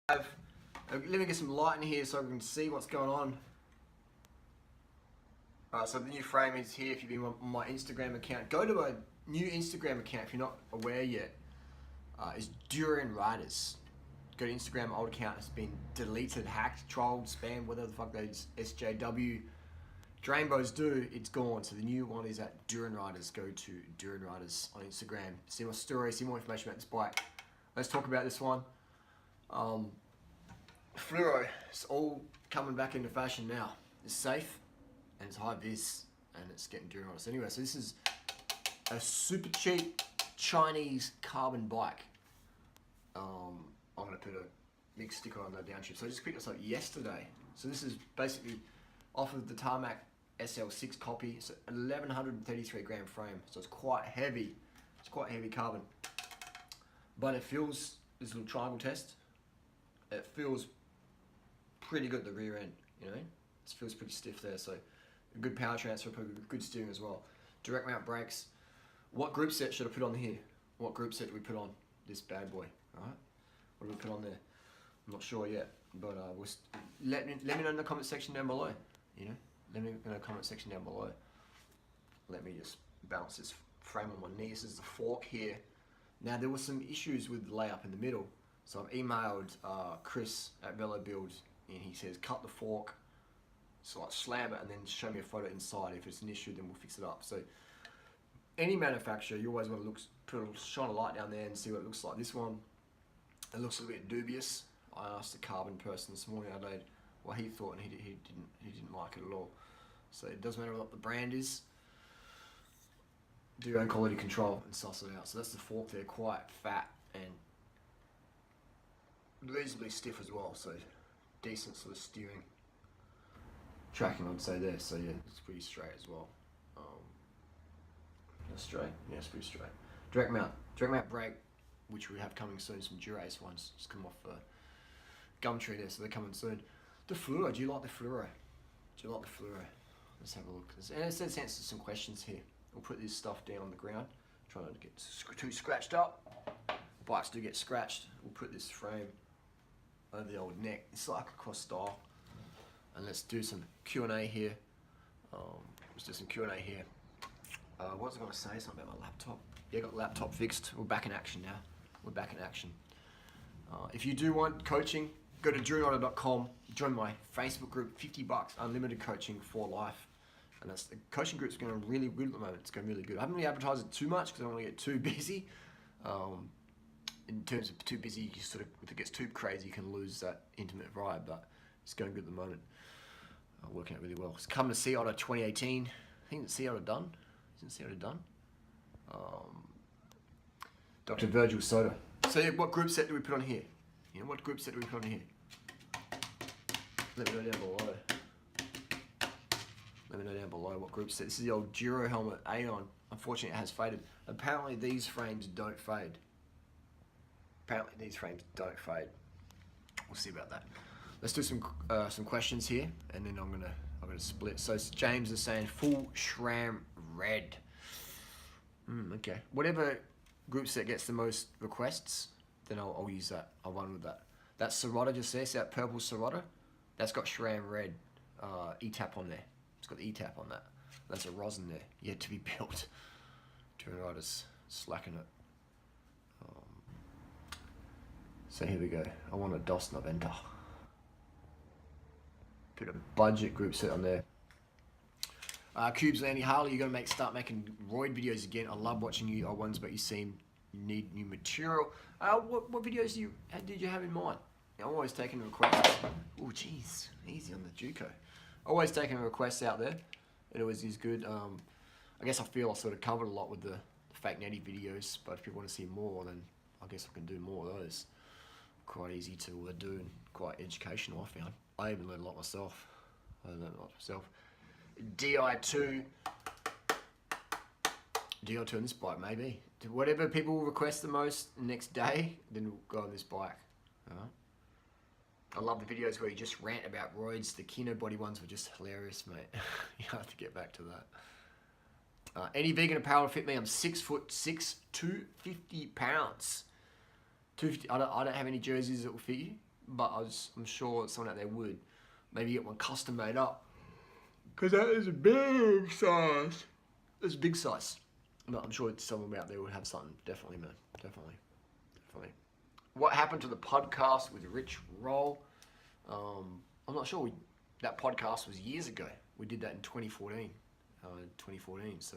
Let me get some light in here so I can see what's going on. So the new frame is here. If you've been on my Instagram account, go to a new Instagram account if you're not aware yet. It's Durianriders. Go to Instagram, old account has been deleted, hacked, trolled, spammed, whatever the fuck those SJW Drainbows do, it's gone. So the new one is at Durianriders. Go to Durianriders on Instagram. See my story, see more information about this bike. Let's talk about this one. Fluoro, it's all coming back into fashion now. It's safe and it's high vis and it's getting Durianriders. Anyway, so this is a super cheap Chinese carbon bike. I'm going to put a big sticker on the downshift. So I just picked this up yesterday. So this is basically off of the Tarmac SL6 copy. It's an 1133 gram frame, so it's quite heavy. It's quite heavy carbon, but it feels, this little triangle test, it feels pretty good at the rear end, you know? It feels pretty stiff there, so a good power transfer, good steering as well. Direct mount brakes. What group set should I put on here? What group set do we put on this bad boy, alright? What do we put on there? I'm not sure yet, but let me know in the comment section down below, you know? Let me know in the comment section down below. Let me just bounce this frame on my knee. This is the fork here. Now there were some issues with the layup in the middle, so I've emailed Chris at Velo Build, and he says cut the fork, so like slam it, and then show me a photo inside. If it's an issue, then we'll fix it up. So any manufacturer, you always want to shine a light down there and see what it looks like. This one, it looks a little bit dubious. I asked the carbon person this morning, Adelaide, what he thought, and he didn't like it at all. So it doesn't matter what the brand is. Do your own quality control and suss it out. So that's the fork there, quite fat and reasonably stiff as well. So decent sort of steering, tracking, I'd say there. So yeah, it's pretty straight as well. That's straight. Yeah, it's pretty straight. Direct mount brake, which we have coming soon. Some Durace ones just come off Gumtree there, so they're coming soon. The fluoro, do you like the fluoro? Do you like the fluoro? Let's have a look. And it says answer some questions here. We'll put this stuff down on the ground. Try not to get too scratched up. Bikes do get scratched. We'll put this frame over the old neck. It's like a cross style. And let's do some Q&A here. Let's do some Q&A here. What was I going to say? Something about my laptop. Yeah, got the laptop fixed. We're back in action now. We're back in action. If you do want coaching, go to Durianrider.com. Join my Facebook group. $50, unlimited coaching for life. And that's, the coaching group's going really good at the moment. It's going really good. I haven't really advertised it too much because I don't want to get too busy. In terms of too busy, you sort of, if it gets too crazy, you can lose that intimate vibe. But it's going good at the moment. Working out really well. It's coming to Sea Otter 2018. I think the Sea Otter done. Isn't Sea Otter done? Dr. Virgil Soda. So yeah, what group set do we put on here? You know, what group set do we put on here? Let me know down below. Let me know down below what group set. This is the old Duro helmet Aeon. Unfortunately, it has faded. Apparently, these frames don't fade. Apparently, these frames don't fade. We'll see about that. Let's do some questions here, and then I'm gonna split. So James is saying full SRAM red. Okay. Whatever group set gets the most requests, then I'll use that. I'll run with that. That Sirota just there, see that purple Sirota? That's got SRAM red E-tap on there. It's got the E-tap on that. That's a rosin there, yet to be built. Durianriders slacking it. So here we go. I want a DOS Noventa. Put a budget group set on there. Cubes Landy Harley, you're gonna start making roid videos again. I love watching you ones, but you seem you need new material. What videos did you have in mind? I'm always taking requests. Oh jeez, easy on the Juco. Always taking requests out there. It always is good. I guess I feel I sort of covered a lot with the fake netty videos, but if people want to see more, then I guess I can do more of those. Quite easy to do and quite educational, I found. I even learned a lot myself. DI2 on this bike, maybe. Whatever people request the most next day, then we'll go on this bike. Alright. I love the videos where you just rant about roids. The Kino body ones were just hilarious, mate. You have to get back to that. Any vegan apparel to fit me? I'm 6'6", 250 pounds. 250. I don't have any jerseys that will fit you. but I'm sure someone out there would. Maybe get one custom made up. Because that is a big size. It's a big size. But I'm sure someone out there would have something. Definitely, man. Definitely. What happened to the podcast with Rich Roll? I'm not sure. That podcast was years ago. We did that in 2014. So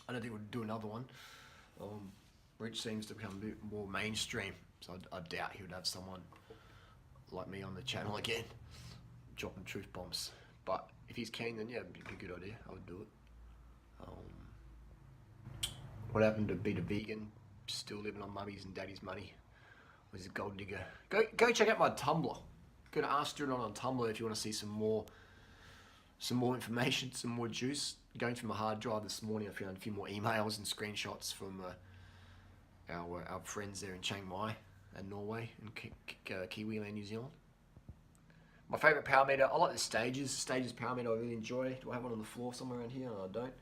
I don't think we'll do another one. Rich seems to become a bit more mainstream, so I doubt he would have someone like me on the channel again, dropping truth bombs. But if he's keen, then yeah, it'd be a good idea. I would do it. What happened to Beat a Vegan? Still living on mummy's and daddy's money. Was a gold digger. Go check out my Tumblr. Go to Ask Durian on Tumblr if you want to see some more information, some more juice. Going through my hard drive this morning, I found a few more emails and screenshots from our friends there in Chiang Mai and Norway and Kiwiland, New Zealand. My favourite power meter, I like the Stages. Stages power meter I really enjoy. Do I have one on the floor somewhere around here? No, I don't.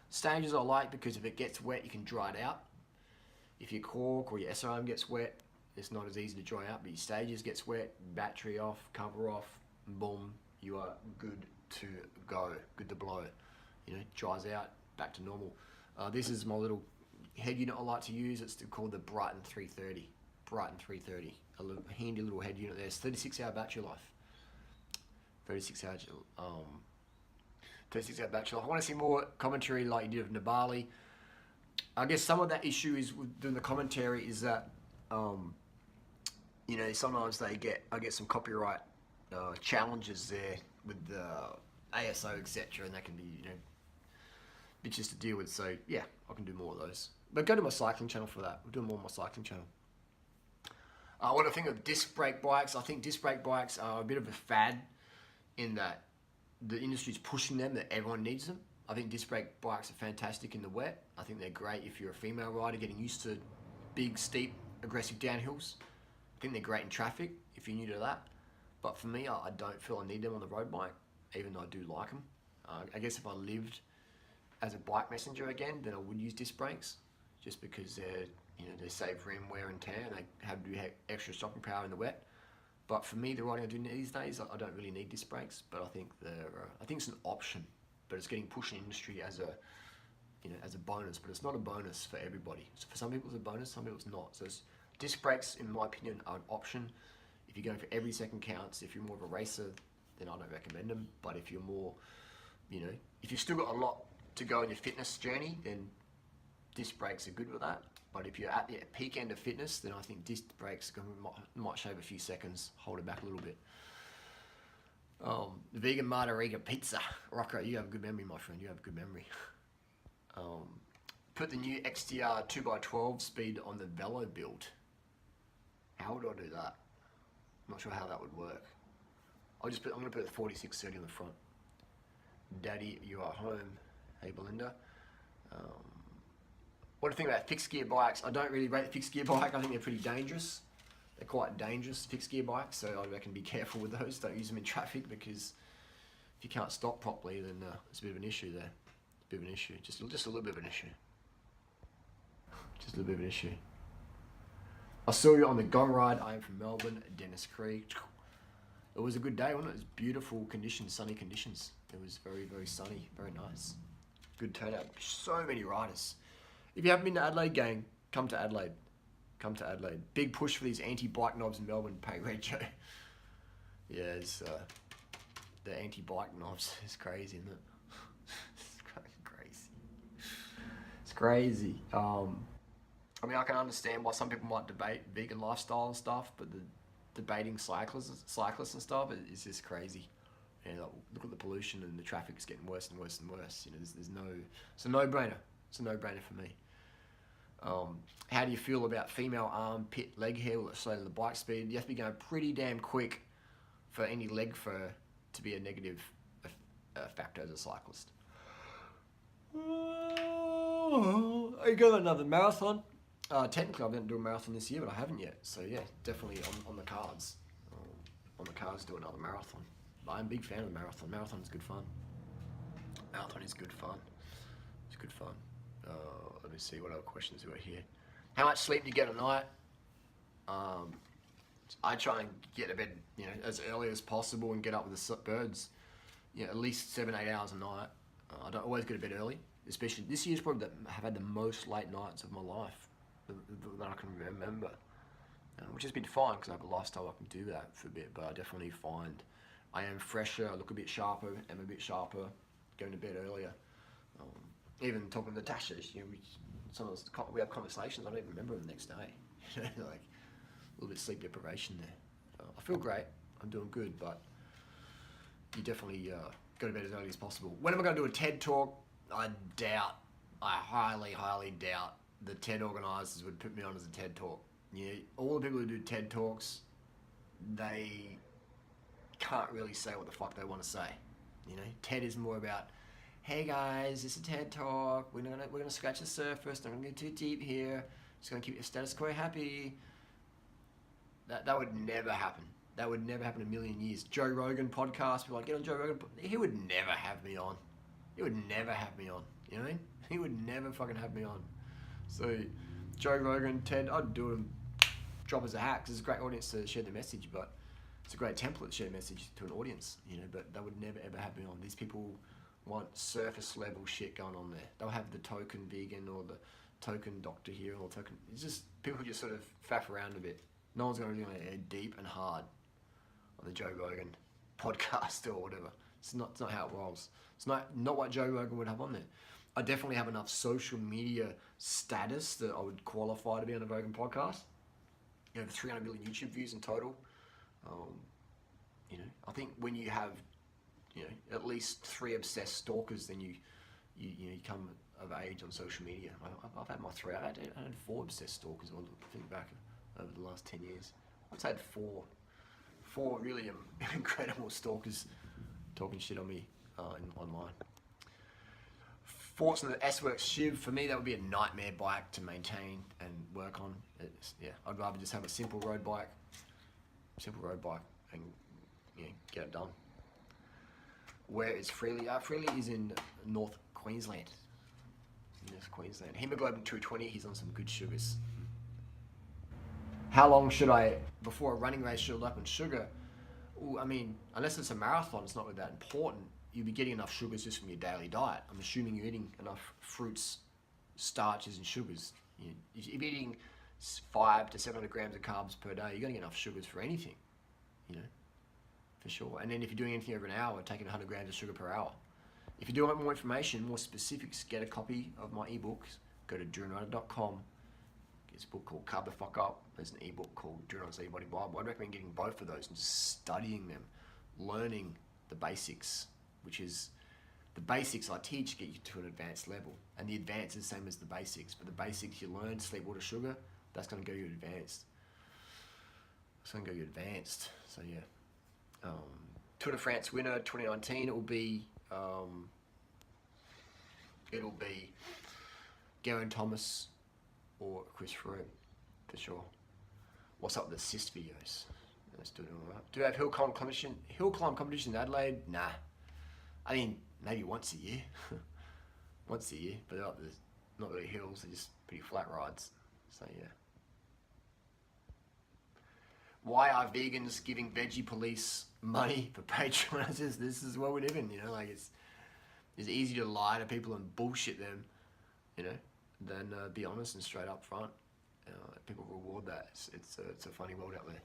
Stages I like because if it gets wet, you can dry it out. If your cork or your SRM gets wet, it's not as easy to dry out, but your Stages gets wet, battery off, cover off, boom, you are good to go, good to blow. You know, dries out, back to normal. This is my little head unit I like to use. It's called the Brighton 330. Brighton 330, a little, handy little head unit there. It's 36-hour battery life. 36 hours battery life. I want to see more commentary like you did of Nibali. I guess some of that issue is with doing the commentary is that you know, sometimes I get some copyright challenges there with the ASO, etc., and that can be, you know, bitches to deal with. So yeah, I can do more of those. But go to my cycling channel for that. We're doing more on my cycling channel. What do I think of disc brake bikes? I think disc brake bikes are a bit of a fad in that the industry's pushing them, that everyone needs them. I think disc brake bikes are fantastic in the wet. I think they're great if you're a female rider getting used to big, steep, aggressive downhills. I think they're great in traffic if you're new to that. But for me, I don't feel I need them on the road bike, even though I do like them. I guess if I lived as a bike messenger again, then I would use disc brakes, just because they're, you know, they save rim wear and tear, and they have extra stopping power in the wet. But for me, the riding I do these days, I don't really need disc brakes. But I think it's an option, but it's getting pushed in the industry as a, you know, as a bonus. But it's not a bonus for everybody. So for some people it's a bonus, some people it's not. So disc brakes, in my opinion, are an option. If you're going for every second counts, if you're more of a racer, then I don't recommend them. But if you're more, you know, if you've still got a lot to go in your fitness journey, then disc brakes are good with that. But if you're at the peak end of fitness, then I think disc brakes might shave a few seconds, hold it back a little bit. Vegan margarita pizza. Rocco, you have a good memory, my friend. You have a good memory. Put the new XTR 2x12 speed on the Velo build. How would I do that? I'm not sure how that would work. I'm going to put the 4630 on the front. Daddy, you are home. Hey, Belinda. What do you think about fixed gear bikes? I don't really rate the fixed gear bike. I think they're pretty dangerous. They're quite dangerous, fixed gear bikes, so I reckon be careful with those. Don't use them in traffic, because if you can't stop properly, then it's a bit of an issue there. It's a bit of an issue. Just a little bit of an issue. Just a little bit of an issue. I saw you on the Gong Ride. I am from Melbourne, Dennis Creek. It was a good day, wasn't it? It was beautiful conditions, sunny conditions. It was very, very sunny, very nice. Good turnout. So many riders. If you haven't been to Adelaide, gang, come to Adelaide. Come to Adelaide. Big push for these anti-bike knobs in Melbourne. Pay Rego. Yeah, it's, the anti-bike knobs is crazy, isn't it? It's crazy. It's crazy. I mean, I can understand why some people might debate vegan lifestyle and stuff, but the debating cyclists and stuff is just crazy. And look at the pollution, and the traffic is getting worse and worse and worse. You know, it's a no-brainer. It's a no-brainer for me. How do you feel about female arm, pit, leg hair related to the bike speed? You have to be going pretty damn quick for any leg fur to be a negative factor as a cyclist. I got another marathon. Technically, I didn't do a marathon this year, but I haven't yet. So yeah, definitely on the cards. On the cards, do another marathon. But I'm a big fan of the marathon. Marathon is good fun. Marathon is good fun. It's good fun. Let me see what other questions we got here. How much sleep do you get a night? I try and get to bed, as early as possible and get up with the birds. At least 7-8 hours a night. I don't always go to bed early, especially this year's probably have had the most late nights of my life that I can remember, which has been fine because I have a lifestyle I can do that for a bit. But I definitely find I am fresher, I look a bit sharper, am a bit sharper, going to bed earlier. Even talking to Natasha, we have conversations I don't even remember the next day. Like a little bit of sleep deprivation there. I feel great. I'm doing good, but you definitely go to bed as early as possible. When am I going to do a TED talk? I highly, highly doubt the TED organisers would put me on as a TED talk. All the people who do TED talks, they can't really say what the fuck they want to say. TED is more about, hey guys, this is a TED talk. We're gonna scratch the surface. Not gonna get too deep here. Just gonna keep your status quo happy. That would never happen. That would never happen in a million years. Joe Rogan podcast, people like, get on Joe Rogan. He would never have me on. He would never have me on. You know what I mean? He would never fucking have me on. So, Joe Rogan, TED, I'd do him drop as a hack, because it's a great audience to share the message, but it's a great template to share a message to an audience, but they would never ever have me on. These people want surface level shit going on there. They'll have the token vegan or the token doctor here or token. It's just people who just sort of faff around a bit. No one's going to really go deep and hard on the Joe Rogan podcast or whatever. It's not how it rolls. It's not what Joe Rogan would have on there. I definitely have enough social media status that I would qualify to be on a Rogan podcast. 300 million YouTube views in total. I think when you have, at least 3 obsessed stalkers, then you come of age on social media. I've had my 3. I had 4 obsessed stalkers. When I think back over the last 10 years, I've had 4 really incredible stalkers talking shit on me online. Thoughts on the S-Works Shiv. For me, that would be a nightmare bike to maintain and work on. I'd rather just have a simple road bike and get it done. Where is Freely? Freely is in North Queensland. Hemoglobin 220, he's on some good sugars. How long should I, before a running race, should I up on sugar? Unless it's a marathon, it's not really that important. You'll be getting enough sugars just from your daily diet. I'm assuming you're eating enough fruits, starches, and sugars. If you're eating 500 to 700 grams of carbs per day, you're going to get enough sugars for anything, for sure. And then if you're doing anything over an hour, taking 100 grams of sugar per hour. If you do want more information, more specifics, get a copy of my ebooks. Go to Durianrider.com. There's a book called Carb the Fuck Up. There's an ebook called Durianriders Body Bible. I'd recommend getting both of those and just studying them, learning the basics, which is the basics I teach get you to an advanced level. And the advanced is the same as the basics. But the basics you learn, sleep, water, sugar, that's going to go you advanced. So yeah. Tour de France winner 2019, it'll be Geraint Thomas or Chris Froome, for sure. What's up with the cyst videos? Let's do it all right. Do they have hill climb competition in Adelaide? Nah. Maybe once a year. But there's not really hills, they're just pretty flat rides. So yeah. Why are vegans giving veggie police money for patronizers? This is what we live in, it's easy to lie to people and bullshit them, than be honest and straight up front. People reward that. It's a funny world out there.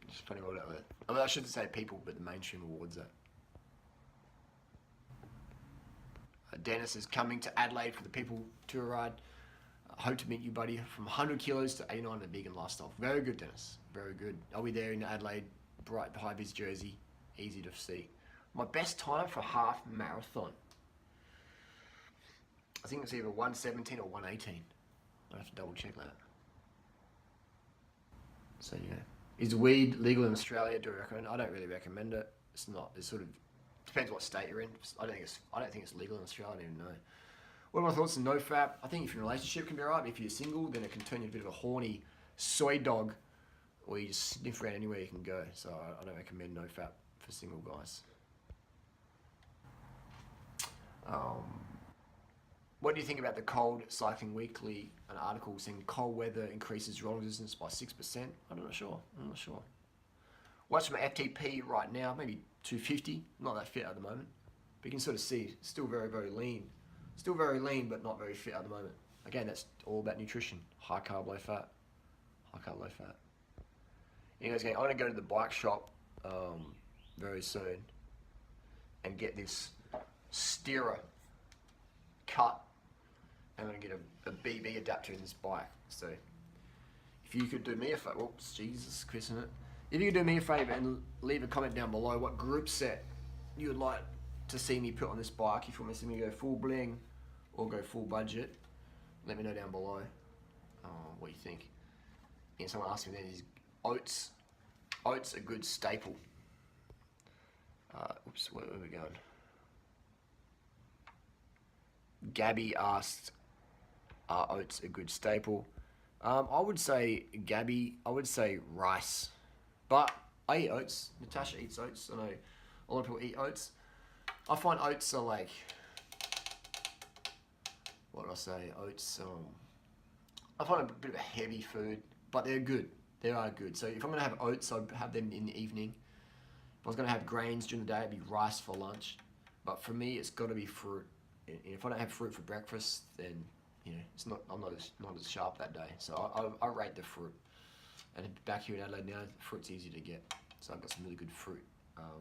It's a funny world out there. I shouldn't say people, but the mainstream rewards that. Dennis is coming to Adelaide for the People Tour Ride. Hope to meet you, buddy. From 100 kilos to 89 a vegan lifestyle. Very good, Dennis. Very good. I'll be there in Adelaide. Bright high-vis jersey. Easy to see. My best time for half marathon. I think it's either 1:17 or 1:18. I'll have to double check that. So yeah. Is weed legal in Australia? Do I recommend? I don't really recommend it. It's not. It sort of depends what state you're in. I don't think it's legal in Australia. I don't even know. What are my thoughts on NoFap? I think if you're in a relationship, it can be alright. But if you're single, then it can turn you into a bit of a horny soy dog, or you just sniff around anywhere you can go. So I don't recommend NoFap for single guys. What do you think about the Cold Cycling Weekly, an article saying cold weather increases rolling resistance by 6%? I'm not sure. Watch my FTP right now, maybe 250. Not that fit at the moment, but you can sort of see still very, very lean. Still very lean, but not very fit at the moment. Again, that's all about nutrition. High carb, low fat. High carb, low fat. Anyways, gang, I'm gonna go to the bike shop very soon and get this steerer cut. I'm gonna get a BB adapter in this bike. So if you could do me a favor, whoops, Jesus, Chris, isn't it? If you could do me a favor and leave a comment down below what group set you would like to see me put on this bike. If you want to see me go full bling or go full budget, let me know down below what you think. And someone asked me then, is oats a good staple? Oops, where are we going? Gabby asked, are oats a good staple? I would say, Gabby, I would say rice. But I eat oats. Natasha eats oats. I know a lot of people eat oats. I find oats are like, what do I say? Oats, I find a bit of a heavy food, but they're good. They are good. So if I'm going to have oats, I'd have them in the evening. If I was going to have grains during the day, it'd be rice for lunch. But for me, it's got to be fruit. If I don't have fruit for breakfast, then it's not. I'm not as sharp that day. So I rate the fruit. And back here in Adelaide now, fruit's easy to get. So I've got some really good fruit.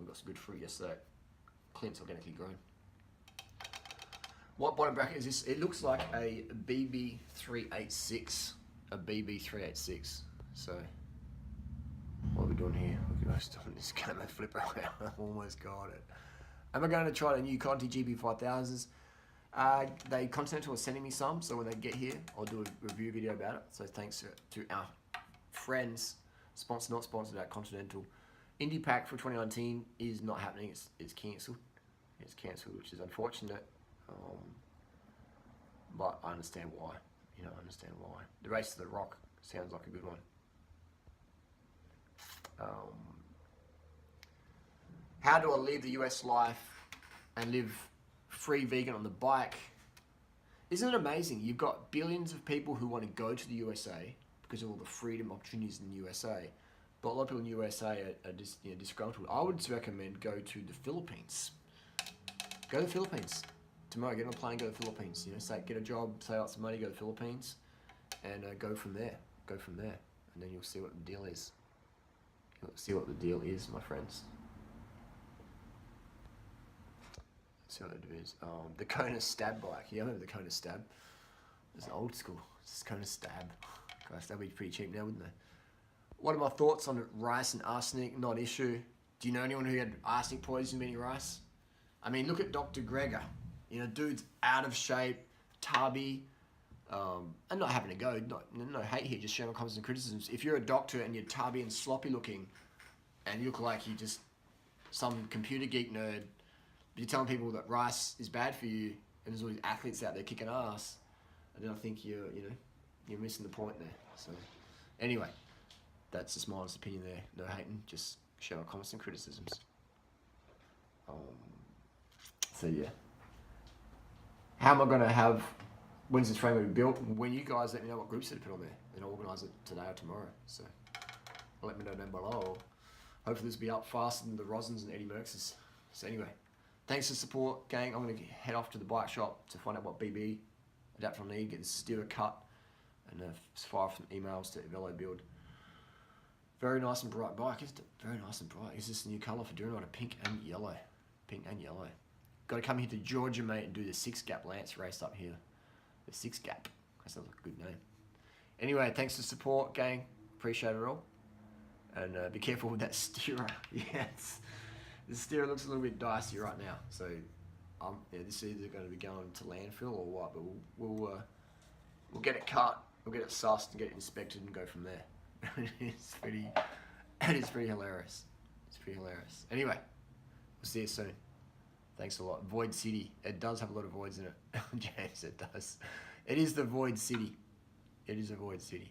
We got some good fruit yesterday. Clint's organically grown. What bottom bracket is this? It looks like a BB386. A BB386. So what are we doing here? We're doing this camera flip around. I almost got it. Am I going to try the new Conti GB5000s? They Continental are sending me some, so when they get here, I'll do a review video about it. So thanks to our friends, not sponsored at Continental. Indie Pack for 2019 is not happening. It's cancelled. It's cancelled, which is unfortunate. But I understand why. I understand why. The Race to the Rock sounds like a good one. How do I live the US life and live free vegan on the bike? Isn't it amazing? You've got billions of people who want to go to the USA because of all the freedom opportunities in the USA. But a lot of people in the USA are just disgruntled. I would recommend go to the Philippines. Go to the Philippines. Tomorrow, get on a plane, go to the Philippines. Get a job, save out some money, go to the Philippines, and go from there. Go from there, and then you'll see what the deal is. You'll see what the deal is, my friends. Let's see what it is. The Kona Stab bike. Yeah, I remember the Kona Stab. It's old school. It's Kona Stab. Gosh, that'd be pretty cheap now, wouldn't they? What are my thoughts on rice and arsenic? Not issue. Do you know anyone who had arsenic poisoning eating rice? I mean, look at Dr. Greger. Dude's out of shape, tubby, and not having a go. No hate here, just showing my comments and criticisms. If you're a doctor and you're tubby and sloppy looking, and you look like you're just some computer geek nerd, but you're telling people that rice is bad for you, and there's all these athletes out there kicking ass, and then I think you're missing the point there. So, anyway, that's just my honest opinion there. No hating, just showing my comments and criticisms. So yeah. How am I going to have, when's this frame going to be built? When you guys let me know what groups to put on there, then I'll organise it today or tomorrow. So let me know down below. Hopefully this will be up faster than the Rosens and Eddie Merckx's. So anyway, thanks for the support, gang. I'm going to head off to the bike shop to find out what BB adapter I need, get this steerer cut, and fire some emails to Velo Build. Very nice and bright bike, isn't it? Very nice and bright. Is this the new colour for Durianrider? Pink and yellow. Pink and yellow. Got to come here to Georgia, mate, and do the 6 Gap Lance race up here. The 6 Gap. That sounds like a good name. Anyway, thanks for the support, gang. Appreciate it all. And be careful with that steerer. Yes. The steerer looks a little bit dicey right now. So, this is either going to be going to landfill or what. But we'll get it cut, we'll get it sussed, and get it inspected, and go from there. It is pretty hilarious. It's pretty hilarious. Anyway, we'll see you soon. Thanks a lot. Void City. It does have a lot of voids in it. James, it does. It is the Void City. It is a Void City.